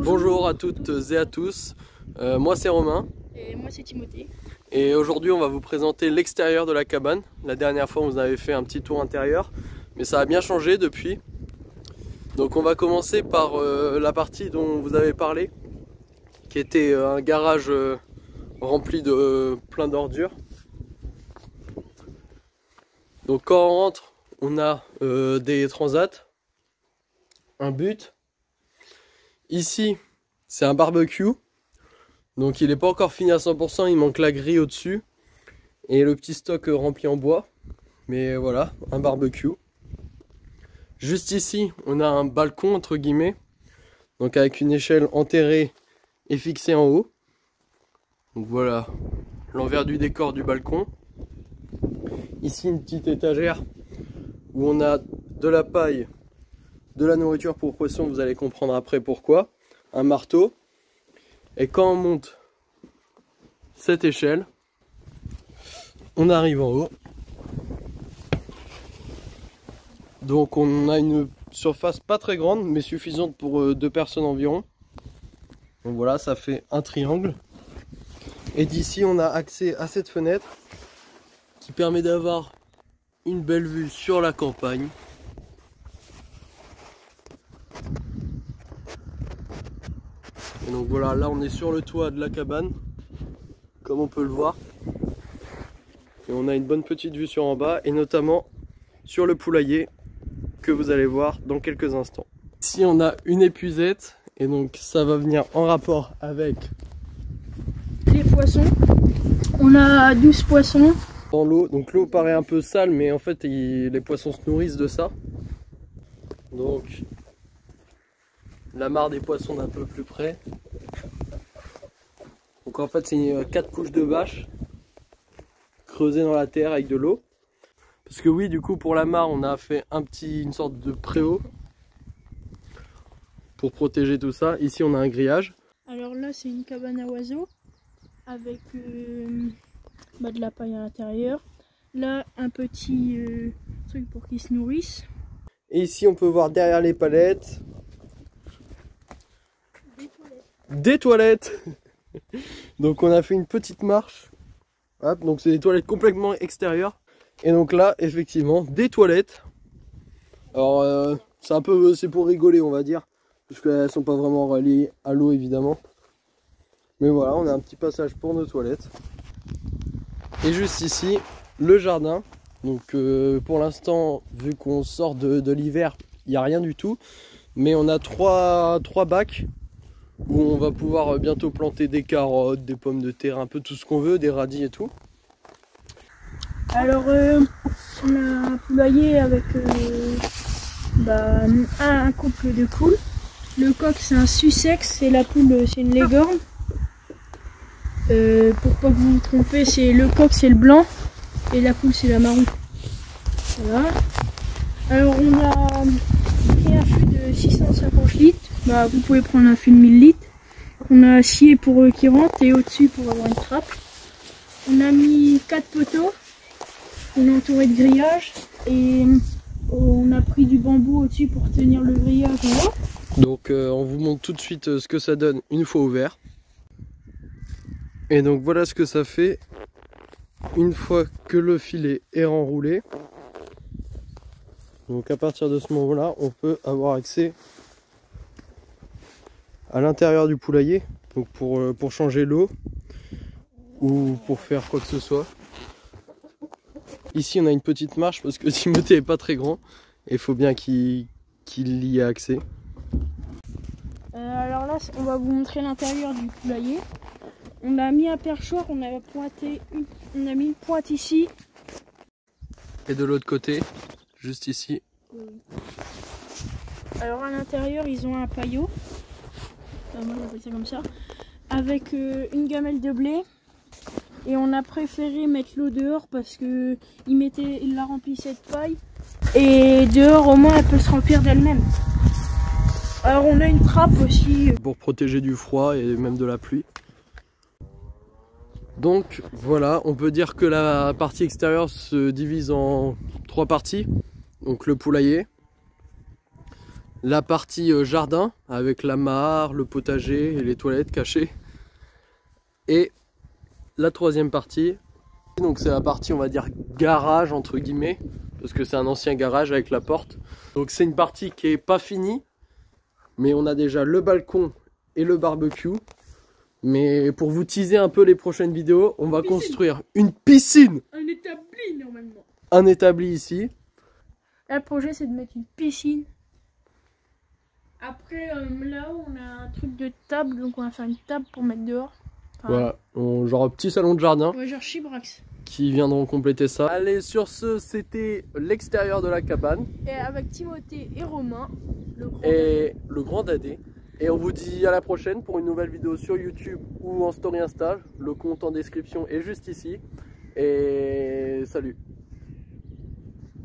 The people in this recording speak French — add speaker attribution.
Speaker 1: Bonjour à toutes et à tous, moi c'est Romain.
Speaker 2: Et moi c'est Timothée.
Speaker 1: Et aujourd'hui on va vous présenter l'extérieur de la cabane. La dernière fois on vous avait fait un petit tour intérieur, mais ça a bien changé depuis. Donc on va commencer par la partie dont vous avez parlé, qui était un garage rempli de plein d'ordures. Donc quand on rentre, on a des transats, un but. Ici, c'est un barbecue. Donc il n'est pas encore fini à 100%, il manque la grille au-dessus. Et le petit stock rempli en bois. Mais voilà, un barbecue. Juste ici, on a un balcon entre guillemets. Donc avec une échelle enterrée et fixée en haut. Donc voilà l'envers du décor du balcon. Ici une petite étagère où on a de la paille, de la nourriture pour poissons, vous allez comprendre après pourquoi. Un marteau. Et quand on monte cette échelle, on arrive en haut. Donc on a une surface pas très grande mais suffisante pour 2 personnes environ. Donc voilà, ça fait un triangle. Et d'ici on a accès à cette fenêtre qui permet d'avoir une belle vue sur la campagne. Et donc voilà, là on est sur le toit de la cabane, comme on peut le voir. Et on a une bonne petite vue sur en bas, et notamment sur le poulailler, que vous allez voir dans quelques instants. Ici on a une épuisette, et donc ça va venir en rapport avec
Speaker 2: les poissons. On a 12 poissons.
Speaker 1: Dans l'eau, donc l'eau paraît un peu sale, mais en fait les poissons se nourrissent de ça. Donc la mare des poissons d'un peu plus près. Donc en fait c'est 4 couches de bâches creusées dans la terre avec de l'eau. Parce que oui, du coup pour la mare on a fait une sorte de préau pour protéger tout ça. Ici on a un grillage.
Speaker 2: Alors là c'est une cabane à oiseaux avec de la paille à l'intérieur. Là un petit truc pour qu'ils se nourrissent.
Speaker 1: Et ici on peut voir derrière les palettes des toilettes. Donc on a fait une petite marche. Hop, donc c'est des toilettes complètement extérieures. Et donc là effectivement des toilettes. Alors c'est pour rigoler on va dire, parce qu'elles sont pas vraiment reliées à l'eau évidemment. Mais voilà, on a un petit passage pour nos toilettes. Et juste ici le jardin. Donc pour l'instant, vu qu'on sort de l'hiver, il n'y a rien du tout. Mais on a trois bacs où on va pouvoir bientôt planter des carottes, des pommes de terre, un peu tout ce qu'on veut, des radis et tout.
Speaker 2: Alors on a un poulailler avec un couple de poules. Le coq c'est un Sussex et la poule c'est une Leghorn. Pour pas que vous vous trompez, c'est le coq c'est le blanc et la poule c'est la marron. Voilà. Alors on a pris un fût de 650 litres. Vous pouvez prendre un fût de 1000 litres. On a scié pour qui rentre et au-dessus pour avoir une trappe. On a mis 4 poteaux. On est entouré de grillage et on a pris du bambou au-dessus pour tenir le grillage en haut.
Speaker 1: Donc on vous montre tout de suite ce que ça donne une fois ouvert. Et donc voilà ce que ça fait une fois que le filet est enroulé. Donc à partir de ce moment-là, on peut avoir accès à l'intérieur du poulailler, donc pour changer l'eau ou pour faire quoi que ce soit. Ici on a une petite marche parce que Timothée est pas très grand et il faut bien qu'il y ait accès.
Speaker 2: Alors là on va vous montrer l'intérieur du poulailler. On a mis un perchoir, on a mis une pointe ici.
Speaker 1: Et de l'autre côté, juste ici.
Speaker 2: Alors à l'intérieur ils ont un paillot. Moi j'appelle ça comme ça. Avec une gamelle de blé. Et on a préféré mettre l'eau dehors parce que il la remplissait de paille. Et dehors au moins elle peut se remplir d'elle-même. Alors on a une trappe aussi.
Speaker 1: Pour protéger du froid et même de la pluie. Donc voilà, on peut dire que la partie extérieure se divise en 3 parties. Donc le poulailler, la partie jardin avec la mare, le potager et les toilettes cachées. Et la troisième partie, donc c'est la partie on va dire garage entre guillemets, parce que c'est un ancien garage avec la porte. Donc c'est une partie qui est pas finie, mais on a déjà le balcon et le barbecue. Mais pour vous teaser un peu les prochaines vidéos, on va construire une piscine.
Speaker 2: Un établi normalement.
Speaker 1: Un établi ici.
Speaker 2: Là, le projet c'est de mettre une piscine. Après là-haut on a un truc de table, donc on va faire une table pour mettre dehors. Enfin,
Speaker 1: Voilà, genre un petit salon de jardin.
Speaker 2: Ouais, genre Chibrax.
Speaker 1: Qui viendront compléter ça. Allez, sur ce, c'était l'extérieur de la cabane.
Speaker 2: Et avec Timothée et Romain,
Speaker 1: le grand dadé. Et on vous dit à la prochaine pour une nouvelle vidéo sur YouTube ou en story Insta. Le compte en description est juste ici. Et salut.